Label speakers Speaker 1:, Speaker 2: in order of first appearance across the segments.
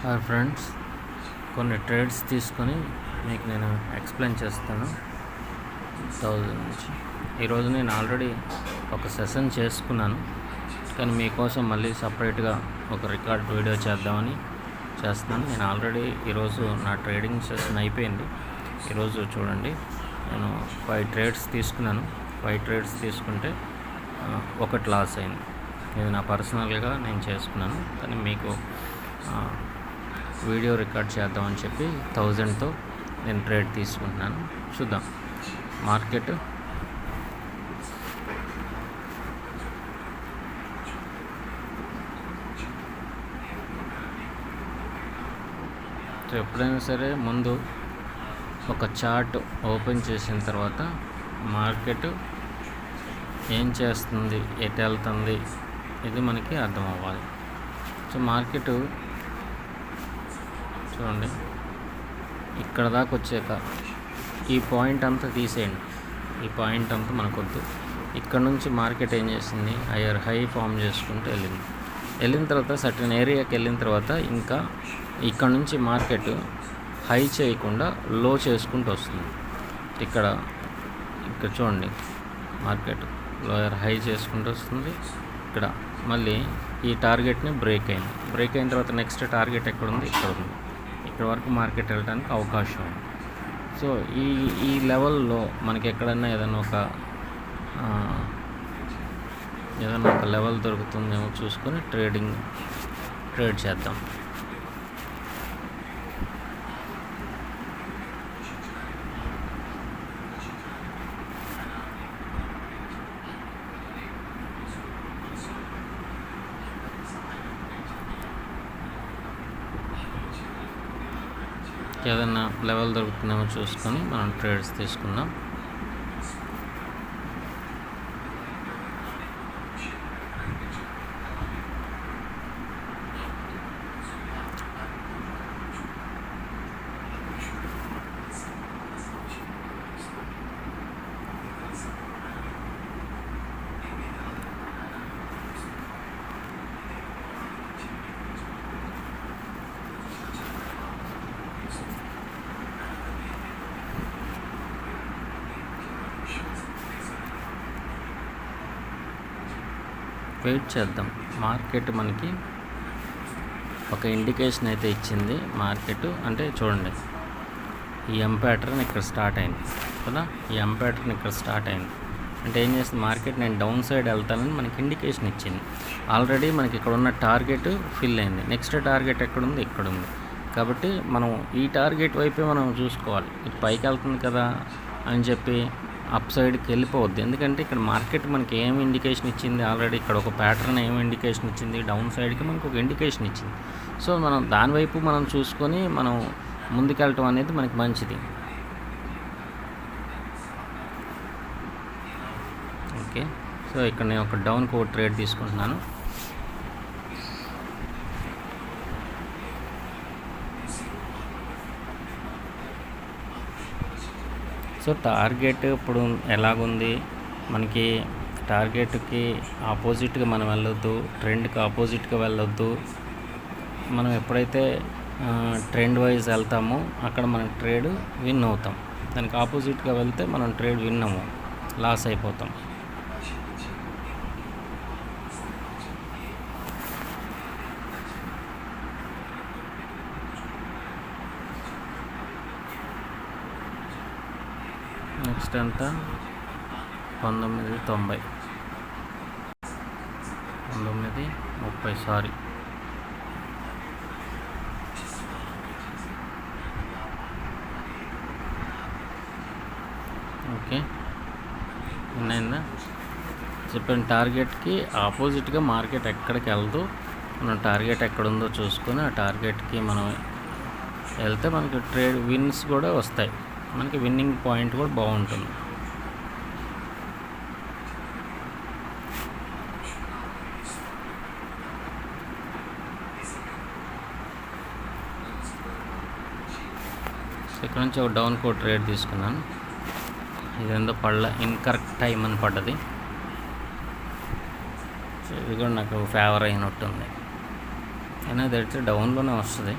Speaker 1: Hi friends, కొన్ని trades తీసుకొని మీకు నేను ఎక్స్ప్లెయిన్ చేస్తాను 1000 నుంచి. ఈరోజు నేను ఆల్రెడీ ఒక సెషన్ చేసుకున్నాను, కానీ మీకోసం మళ్ళీ సపరేట్గా ఒక రికార్డ్ వీడియో చేద్దామని చేస్తున్నాను. నేను ఆల్రెడీ ఈరోజు నా ట్రేడింగ్ సెషన్ అయిపోయింది. ఈరోజు చూడండి, నేను 5 ట్రేడ్స్ తీసుకున్నాను. 5 ట్రేడ్స్ తీసుకుంటే ఒకటి లాస్ అయింది. ఇది నా పర్సనల్గా నేను చేసుకున్నాను, కానీ మీకు వీడియో రికార్డ్ చేద్దామని చెప్పి 1000తో నేను ట్రేడ్ తీసుకుంటున్నాను. చూద్దాం మార్కెట్. ఎప్పుడైనా సరే ముందు ఒక చార్ట్ ఓపెన్ చేసిన తర్వాత మార్కెట్ ఏం చేస్తుంది, ఎటు వెళ్తుంది, ఇది మనకి అర్థం అవ్వాలి. సో మార్కెట్ చూడండి, ఇక్కడ దాకా వచ్చాక ఈ పాయింట్ అంతా తీసేయండి. ఈ పాయింట్ అంతా మనకొద్దు. ఇక్కడ నుంచి మార్కెట్ ఏం చేసింది, హైయర్ హై ఫామ్ చేసుకుంటూ వెళ్ళిన తర్వాత సర్టెన్ ఏరియాకి వెళ్ళిన తర్వాత ఇంకా ఇక్కడ నుంచి మార్కెట్ హై చేయకుండా లో చేసుకుంటూ వస్తుంది. ఇక్కడ చూడండి, మార్కెట్ లోయర్ హై చేసుకుంటూ వస్తుంది. ఇక్కడ మళ్ళీ ఈ టార్గెట్ని బ్రేక్ అయిన తర్వాత నెక్స్ట్ టార్గెట్ ఎక్కడ ఉంది, ఇక్కడ ఉంది. ఇక్కడ వరకు మార్కెట్ వెళ్ళడానికి అవకాశం ఉంది. సో ఈ లెవెల్లో మనకి ఎక్కడన్నా ఏదైనా ఒక లెవెల్ దొరుకుతుందేమో చూసుకొని ట్రేడ్ చేద్దాం. ఏదైనా లెవెల్ దొరుకుతుందేమో చూసుకొని మనం ట్రేడ్స్ తీసుకుందాం. వెయిట్ చేద్దాం. మార్కెట్ మనకి ఒక ఇండికేషన్ అయితే ఇచ్చింది. మార్కెట్ అంటే చూడండి, ఈ ఎం ప్యాటర్న్ ఇక్కడ స్టార్ట్ అయింది కదా. ఈ ఎం ప్యాటర్న్ ఇక్కడ స్టార్ట్ అయింది అంటే ఏం చేస్తుంది, మార్కెట్ నేను డౌన్ సైడ్ వెళ్తానని మనకి ఇండికేషన్ ఇచ్చింది. ఆల్రెడీ మనకి ఇక్కడ ఉన్న టార్గెట్ ఫిల్ అయింది. నెక్స్ట్ టార్గెట్ ఎక్కడుంది, ఇక్కడ ఉంది. కాబట్టి మనం ఈ టార్గెట్ వైపే మనం చూసుకోవాలి. ఇది పైకి వెళ్తుంది కదా అని చెప్పి అప్ సైడ్కి వెళ్ళిపోవద్దు. ఎందుకంటే ఇక్కడ మార్కెట్ మనకి ఏం ఇండికేషన్ ఇచ్చింది, ఆల్రెడీ ఇక్కడ ఒక ప్యాటర్న్ ఏం ఇండికేషన్ ఇచ్చింది, డౌన్ సైడ్కి మనకు ఒక ఇండికేషన్ ఇచ్చింది. సో మనం దాని వైపు మనం చూసుకొని మనం ముందుకెళ్ళటం అనేది మనకి మంచిది. ఓకే, సో ఇక్కడ నేను ఒక డౌన్ కోడ్ ట్రేడ్ తీసుకుంటున్నాను. సో టార్గెట్ ఇప్పుడు ఎలాగుంది, మనకి టార్గెట్కి ఆపోజిట్గా మనం వెళ్ళొద్దు, ట్రెండ్కి ఆపోజిట్గా వెళ్ళొద్దు. మనం ఎప్పుడైతే ట్రెండ్ వైజ్ వెళ్తామో అక్కడ మనం ట్రేడ్ విన్ అవుతాం. దానికి ఆపోజిట్గా వెళ్తే మనం ట్రేడ్ విన్ అవ్వం, లాస్ అయిపోతాం. నెక్స్ట్ ఎంత, 1930 సారీ. ఓకే, ఉన్నాయిందా చెప్పిన టార్గెట్కి ఆపోజిట్గా మార్కెట్ ఎక్కడికి వెళ్తూ మనం టార్గెట్ ఎక్కడుందో చూసుకొని ఆ టార్గెట్కి మనం వెళ్తే మనకి ట్రేడ్ విన్స్ కూడా వస్తాయి. మనకి విన్నింగ్ పాయింట్ కూడా బాగుంటుంది. ఇక్కడ నుంచి ఒక డౌన్ కోడ్ ట్రేడ్ తీసుకున్నాను. ఇదేందో ఇన్కరెక్ట్ టైం అని పడ్డది. ఇది కూడా నాకు ఫేవర్ అయినట్టుంది. అయినా అయితే డౌన్లోనే వస్తుంది.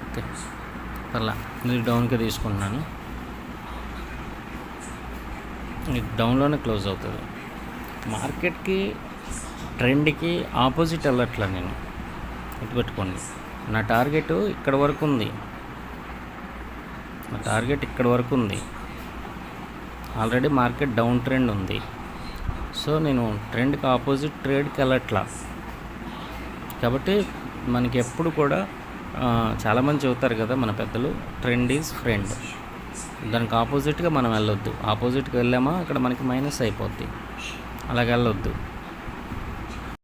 Speaker 1: ఓకే, అలా ఇది డౌన్కి తీసుకుంటున్నాను. ఇది డౌన్లోనే క్లోజ్ అవుతుంది. మార్కెట్కి ట్రెండ్కి ఆపోజిట్ వెళ్ళట్లా నేను. గుర్తుపెట్టుకోండి, నా టార్గెట్ ఇక్కడ వరకు ఉంది. ఆల్రెడీ మార్కెట్ డౌన్ ట్రెండ్ ఉంది. సో నేను ట్రెండ్కి ఆపోజిట్ ట్రేడ్కి వెళ్ళట్లా. కాబట్టి మనకి ఎప్పుడు కూడా చాలామంది చెబుతారు కదా మన పెద్దలు, ట్రెండ్ ఈజ్ ఫ్రెండ్. దానికి ఆపోజిట్గా మనం వెళ్ళొద్దు. ఆపోజిట్కి వెళ్ళామా అక్కడ మనకి మైనస్ అయిపోద్ది. అలాగ వెళ్ళొద్దు.